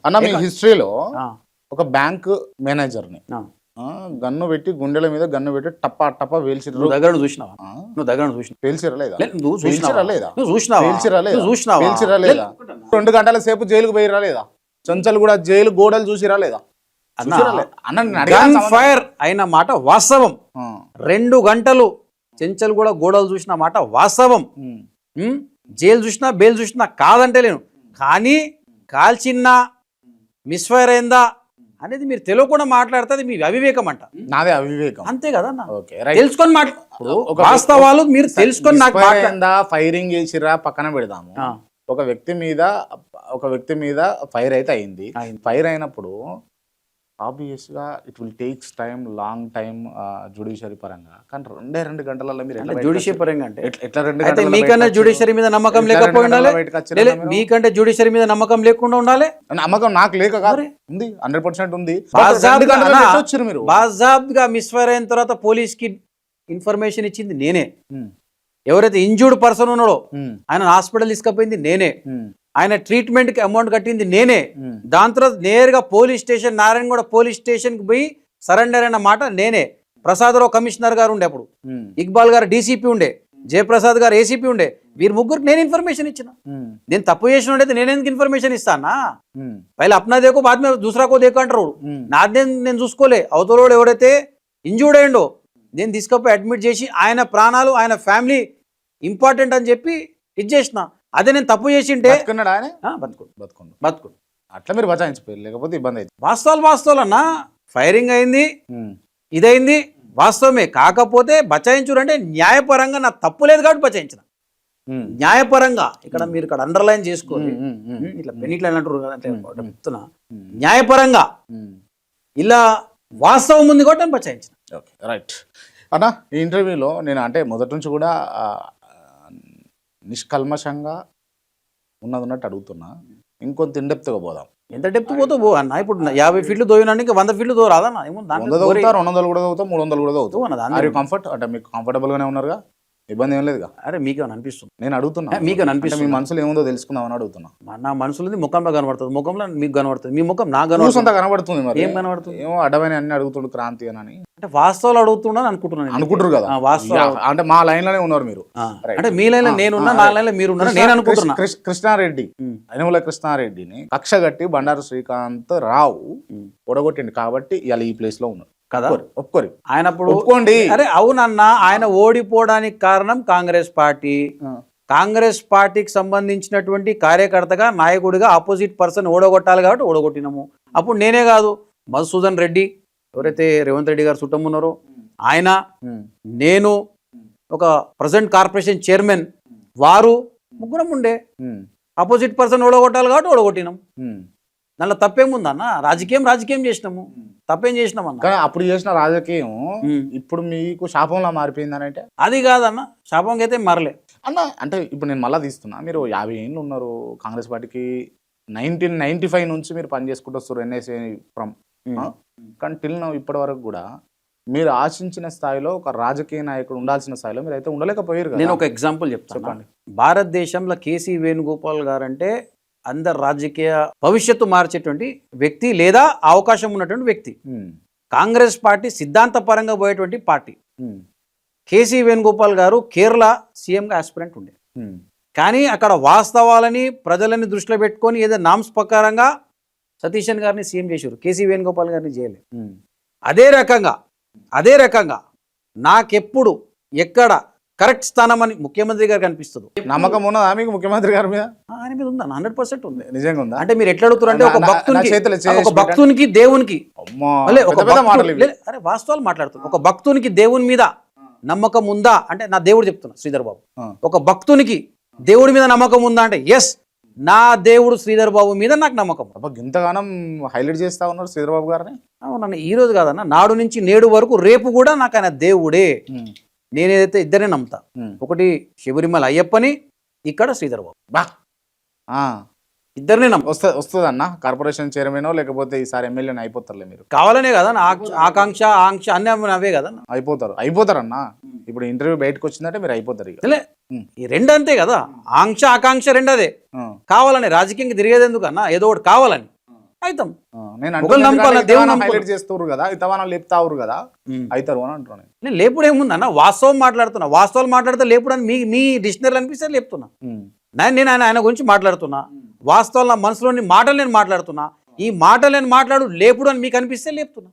అన్న మీ హిస్టరీలో ఒక బ్యాంక్ మేనేజర్ని గన్ను పెట్టి గుండెల మీద గన్ను పెట్టి టప్పా టప్పా వేల్చిర్రు. నువ్వు దగ్గర చూసినావా? నువ్వు దగ్గర చూసినా పేల్చిరా లేదా? నువ్వు చూసినావా లేదా? లేదా? చూసినావా? పేల్చిరా లేదా? చూసినావా? పేల్చిరా లేదా? 2 గంటల సేపు జైలుకు పోయిరా లేదా? చంచల్ కూడా జైలు గోడలు చూసిరా లేదా? గన్ ఫైర్ అయిన మాట వాస్తవం. 2 గంటలు చెంచల్ కూడా గోడలు చూసిన మాట వాస్తవం. జైలు చూసినా బెయిల్ చూసినా కాదంటే లేను, కానీ కాల్చిన్నా మిస్ఫైర్ అయిందా అనేది మీరు తెలియకుండా మాట్లాడుతుంది మీ అవివేకం అంట. నాదే అవివేకం అంతే కదా. తెలుసుకొని మాట్లాడు వాస్తవాలు మీరు తెలుసుకొని నాకు ఫైరింగ్ చేసిరా పక్కన పెడదాము. ఒక వ్యక్తి మీద ఫైర్ అయితే అయింది. ఫైర్ అయినప్పుడు ఆబ్వియస్ గా it will takes time, long time judiciary పరంగా. కానీ 2 గంటలలో మీరు జ్యుడిషియరీ పరంగా అంటే ఎట్లా 2 గంటలు? మీకన్నా జ్యుడిషియరీ మీద నమ్మకం లేకపోయి ఉండాలి. మీకంటే జ్యుడిషియరీ మీద నమ్మకం లేకుండా ఉండాలి. నమ్మకం నాకు లేక కాదు, ఉంది, 100% ఉంది. బాజాబ్గా మిస్ఫైర్ అయిన తర్వాత పోలీస్ కి ఇన్ఫర్మేషన్ ఇచ్చింది నేనే. ఎవరైతే ఇంజూర్డ్ పర్సన్ ఉన్నాడో ఆయన హాస్పిటల్ తీసుకుపోయింది నేనే. ఆయన ట్రీట్మెంట్ కి అమౌంట్ కట్టింది నేనే. దాని తర్వాత నేరుగా police station, Narayanaguda police station కి పోయి సరెండర్ అయిన మాట నేనే. ప్రసాదరావు కమిషనర్ గారు ఉండే అప్పుడు, ఇక్బాల్ గారు డీసీపీ ఉండే, జయప్రసాద్ గారు ఏసీపీ ఉండే. వీరు ముగ్గురికి నేను ఇన్ఫర్మేషన్ ఇచ్చిన. నేను తప్పు చేసిన అయితే నేను ఎందుకు ఇన్ఫర్మేషన్ ఇస్తానా? పైలు అప్నా దేకో బాద్ మీద దూసరా కో దేకో అంటారు. నాదే నేను చూసుకోలే. అవతలోడు ఎవడైతే ఇంజూర్డ్ అయ్యిండో నేను తీసుకపోయి అడ్మిట్ చేసి ఆయన ప్రాణాలు ఆయన ఫ్యామిలీ ఇంపార్టెంట్ అని చెప్పి ఇచ్చేసిన. అదే నేను తప్పు చేసింటే బతుకుండు అట్లా మీరు బచాయించిపోయారు, లేకపోతే ఇబ్బంది అవుతుంది. వాస్తవాలు అన్న. ఫైరింగ్ అయింది, ఇదైంది వాస్తవమే. కాకపోతే బచాయించుడు అంటే న్యాయపరంగా నా తప్పు లేదు కాబట్టి బచాయించిన. న్యాయపరంగా ఇక్కడ మీరు ఇక్కడ అండర్లైన్ చేసుకోండి. ఇట్లా పెన్నిట్లా అంటారు చెప్తున్నా. న్యాయపరంగా ఇలా వాస్తవం ఉంది కాబట్టి నేను బచాయించిన. ఓకే, రైట్ అన్న. ఈ ఇంటర్వ్యూలో నేను అంటే మొదటి నుంచి కూడా నిష్కల్మషంగా ఉన్నట్టు అడుగుతున్నా. ఇంకొంత ఇండెప్త్గా పోదాం. ఎంత డెప్త్ పోతే పో అన్న. ఇప్పుడు 50 ఫీట్లు దోయడానికి 100 ఫీట్లు దో రాదన్న. 100 దోగుతా, 200 కూడా దోగుతాం, 300 కూడా దోగుతాం. కంఫర్ట్ అంటే మీకు కంఫర్టబుల్ గానే ఉన్నారుగా, ఇబ్బంది ఏం లేదుగా? అరే మీకేమైనా అనిపిస్తుంది? నేను అడుగుతున్నా, మీకు అనిపిస్తుంది? మీ మనసులో ఏముందో తెలుసుకుందామని అడుగుతున్నా. నా మనసులో ముఖంలో కనబడుతుంది, ముఖంలో మీకు కనబడుతుంది, మీ ముఖం నాకు కనబడుతుంది. మరి ఏం కనబడుతుంది? ఏమో అడ్డమైన అన్ని అడుగుతుండు క్రాంతి అని. అంటే వాస్తవాలు అడుగుతున్నాను అనుకుంటున్నారు కదా? వాస్తవాలు అంటే మా లైన్ లోనే ఉన్నారు మీరు. అంటే మీ లైన్ లో నేనున్నా, నా లైన్ లో మీరు ఉన్నారు నేను అనుకుంటున్నా. కృష్ణారెడ్డి, యనమల కృష్ణారెడ్డిని కక్ష కట్టి బండారు శ్రీకాంత్ రావు ఓడగొట్టిండు కాబట్టి ఇవాళ ఈ ప్లేస్ లో ఉన్నారు కదా. ఒప్పుకోరు ఆయన ఒప్పుకోండి. అరే అవునన్నా, ఆయన ఓడిపోవడానికి కారణం కాంగ్రెస్ పార్టీ. కాంగ్రెస్ పార్టీకి సంబంధించినటువంటి కార్యకర్తగా, నాయకుడిగా ఆపోజిట్ పర్సన్ ఓడగొట్టాలి కాబట్టి ఓడగొట్టినాము. అప్పుడు నేనే కాదు, మధుసూదన్ రెడ్డి ఎవరైతే రేవంత్ రెడ్డి గారు చుట్టం ఉన్నారో ఆయన, నేను, ఒక ప్రజెంట్ కార్పొరేషన్ చైర్మన్, వారు ముగ్గురం ఉండే. ఆపోజిట్ పర్సన్ ఓడగొట్టాలి కాబట్టి ఓడగొట్టినాం. దానిలో తప్పేముందన్న? రాజకీయం చేసినాము, తప్పేం చేసినామన్న. అప్పుడు చేసిన రాజకీయం ఇప్పుడు మీకు శాపంలా మారిపోయింది అని అంటే అది కాదన్న. శాపంకి అయితే మారలే అన్న. అంటే ఇప్పుడు నేను మళ్ళీ తీస్తున్నా, మీరు 50 ఏళ్ళు ఉన్నారు కాంగ్రెస్ పార్టీకి. 1995 నుంచి మీరు పని చేసుకుంటూ వస్తారు ఎన్ఎస్ఏ ఫ్రమ్. కానీ టిల్ నౌ ఇప్పటి వరకు కూడా మీరు ఆశించిన స్థాయిలో ఒక రాజకీయ నాయకుడు ఉండాల్సిన స్థాయిలో మీరు అయితే ఉండలేకపోయారు. నేను ఒక ఎగ్జాంపుల్ చెప్తాను. భారతదేశంలో కేసీ వేణుగోపాల్ గారు అంటే అందరు రాజకీయ భవిష్యత్తు మార్చేటువంటి వ్యక్తి, లేదా అవకాశం ఉన్నటువంటి వ్యక్తి. కాంగ్రెస్ పార్టీ సిద్ధాంతపరంగా పోయేటువంటి పార్టీ. కేసీ వేణుగోపాల్ గారు కేరళ సీఎంగా ఆస్పిరెంట్ ఉండే. కానీ అక్కడ వాస్తవాలని ప్రజలని దృష్టిలో పెట్టుకొని ఏదో నామ్స్ ప్రకారంగా సతీశన్ గారిని సీఎం చేశారు, కేసీ వేణుగోపాల్ గారిని చేయలేదు. అదే రకంగా నాకెప్పుడు ఎక్కడ కరెక్ట్ స్థానం అని ముఖ్యమంత్రి గారికి అనిపిస్తుంది. నమ్మకం ఉన్నదా మీకు ముఖ్యమంత్రి గారి మీద? ఆయన మీద ఉందా? 100% ఉంది. నిజంగా ఉందా? అంటే మీరు ఎట్లా అడుగుతారు అంటే ఒక భక్తునికి దేవునికి, అరే వాస్తవాలు మాట్లాడుతున్నారు. ఒక భక్తునికి దేవుని మీద నమ్మకం ఉందా అంటే నా దేవుడు చెప్తున్నా శ్రీధర్ బాబు. ఒక భక్తునికి దేవుడి మీద నమ్మకం ఉందా అంటే ఎస్, నా దేవుడు శ్రీధర్ బాబు మీద నాకు నమ్మకం. ఇంతగానం హైలైట్ చేస్తా ఉన్నారు శ్రీధర్ బాబు గారిని. అవునన్న, ఈ రోజు కాదన్న, నాడు నుంచి నేడు వరకు రేపు కూడా నాకు ఆయన దేవుడే. నేనేదైతే ఇద్దరే నమ్ముతా, ఒకటి శబరిమల అయ్యప్పని, ఇక్కడ శ్రీధర్ బాబు, ఇద్దరినే వస్తుంది అన్న. కార్పొరేషన్ చైర్మన్ లేకపోతే ఈసారి ఎమ్మెల్యేని అయిపోతారులే మీరు. కావాలనే కదా ఆకాంక్ష అన్ని అవే కదా. అయిపోతారన్న. ఇప్పుడు ఇంటర్వ్యూ బయటకు వచ్చిందంటే మీరు అయిపోతారు. ఈ రెండు అంతే కదా, ఆకాంక్ష రెండు అదే. కావాలని రాజకీయంగా తిరిగేది ఎందుకన్నా, ఏదో ఒకటి కావాలని. అవుతాం. నేను ఒకళ్ళు నమ్ముకోవాలి, దేవుని నమ్ముకోవాలి. హైలైట్ చేస్తారు కదా, ఇతవాన లేపుతావురు కదా, అవుతారు అని అంటున్నాను. నేను లేపుడు ఏముంది అన్న, వాస్తవం మాట్లాడుతున్నా. వాస్తవాలు మాట్లాడితే లేపుడు అని మీ డిక్షనరీలు అనిపిస్తే లేపుతున్నా. నేను ఆయన గురించి మాట్లాడుతున్నా, వాస్తవాలు నా మనసులోని మాటలు నేను మాట్లాడుతున్నా. ఈ మాటలు నేను మాట్లాడు లేపుడు అని మీకు అనిపిస్తే లేపుతున్నా.